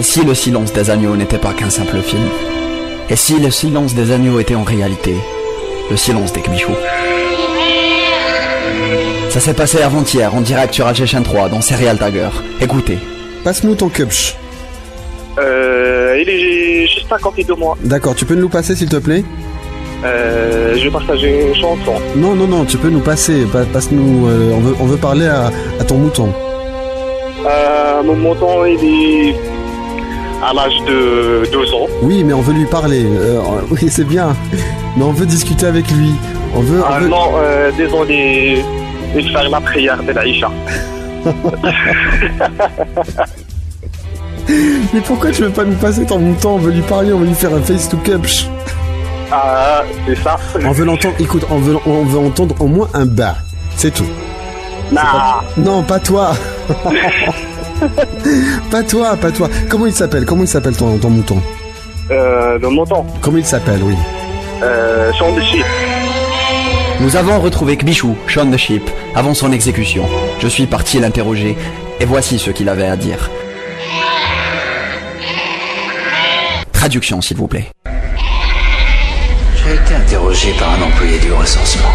Et si le silence des agneaux n'était pas qu'un simple film? Et si le silence des agneaux était en réalité le silence des Kbichou? Ça s'est passé avant-hier en direct sur Alger 3 dans Serial Tiger. Écoutez. Passe-nous ton Kbch. Il est juste à côté de moi. D'accord, tu peux nous passer s'il te plaît? Je vais partager une chanson. Non, tu peux nous passer. Passe-nous. On veut parler à ton mouton. Mon mouton, il est à l'âge de 12 ans. Oui, mais on veut lui parler. Oui, c'est bien. Mais on veut discuter avec lui. On veut... Non, désolé. Je vais faire la prière de l'Aïcha. Mais pourquoi tu veux pas nous passer ton mouton? On veut lui parler, on veut lui faire un face to Kbch. Ah, c'est ça. On veut l'entendre, écoute, on veut entendre au moins un bas. C'est tout. Nah. Non, pas toi. Pas toi. Comment il s'appelle ton mouton? Le mouton. Comment il s'appelle, oui. Sean the Sheep. Nous avons retrouvé Kbichou, Sean the Sheep, avant son exécution. Je suis parti l'interroger, et voici ce qu'il avait à dire. Traduction, s'il vous plaît. J'ai été interrogé par un employé du recensement.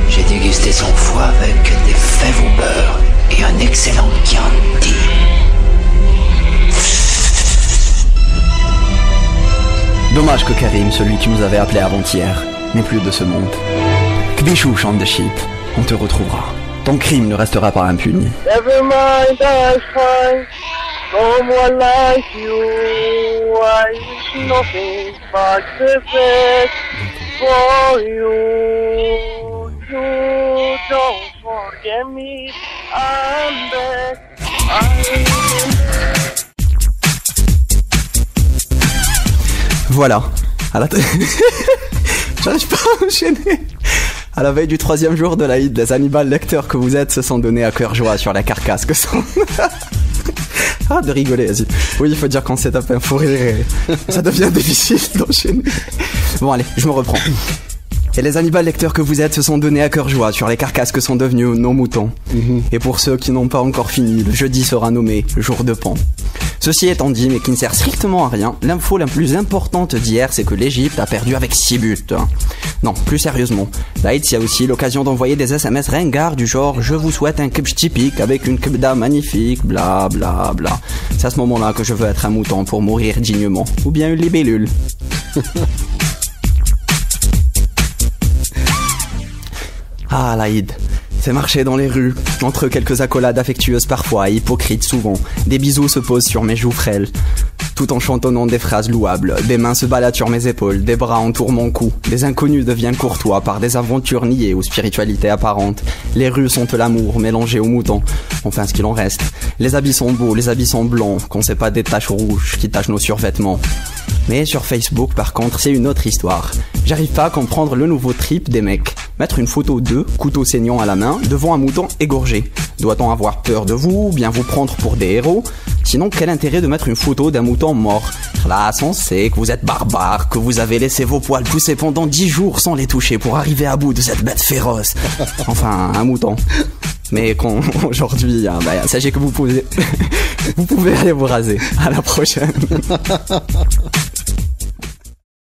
J'ai dégusté son foie avec des fèves au beurre et un excellent Chianti. Dommage que Karim, celui qui nous avait appelé avant-hier, n'est plus de ce monde. Kbichou, Sean the Sheep, on te retrouvera. Ton crime ne restera pas impuni. Never mind, I find someone like you. I wish nothing but the best for you. You don't forget me. I'm back. Voilà. J'arrive pas à enchaîner. À la veille du 3e jour de l'Aïd, les animaux lecteurs que vous êtes se sont donnés à cœur joie sur la carcasse que sont... Ah, de rigoler, vas-y. Oui, il faut dire qu'on s'est tapé un fou rire et ça devient difficile d'enchaîner. Bon, allez, je me reprends. Et les animaux lecteurs que vous êtes se sont donnés à cœur joie sur les carcasses que sont devenus nos moutons. Et pour ceux qui n'ont pas encore fini, le jeudi sera nommé jour de Pan. Ceci étant dit, mais qui ne sert strictement à rien, l'info la plus importante d'hier, c'est que l'Égypte a perdu avec 6 buts. Non, plus sérieusement, l'Aïd, c'est aussi l'occasion d'envoyer des SMS ringards du genre « Je vous souhaite un kebch typique avec une kebda magnifique, bla bla bla ». C'est à ce moment-là que je veux être un mouton pour mourir dignement. Ou bien une libellule. Ah, l'Aïd. C'est marcher dans les rues, entre quelques accolades affectueuses parfois et hypocrites souvent. Des bisous se posent sur mes joues frêles, tout en chantonnant des phrases louables. Des mains se baladent sur mes épaules, des bras entourent mon cou. Des inconnus deviennent courtois par des aventures niées aux spiritualités apparentes. Les rues sont l'amour mélangé aux moutons. Enfin, ce qu'il en reste. Les habits sont beaux, les habits sont blancs, qu'on sait pas des taches rouges qui tachent nos survêtements. Mais sur Facebook, par contre, c'est une autre histoire. J'arrive pas à comprendre le nouveau trip des mecs. Mettre une photo d'eux, couteau saignant à la main, devant un mouton égorgé. Doit-on avoir peur de vous ou bien vous prendre pour des héros? Sinon, quel intérêt de mettre une photo d'un mouton mort? Là, on sait que vous êtes barbare, que vous avez laissé vos poils pousser pendant 10 jours sans les toucher pour arriver à bout de cette bête féroce. Enfin, un mouton. Mais aujourd'hui, sachez que vous pouvez aller vous raser. À la prochaine.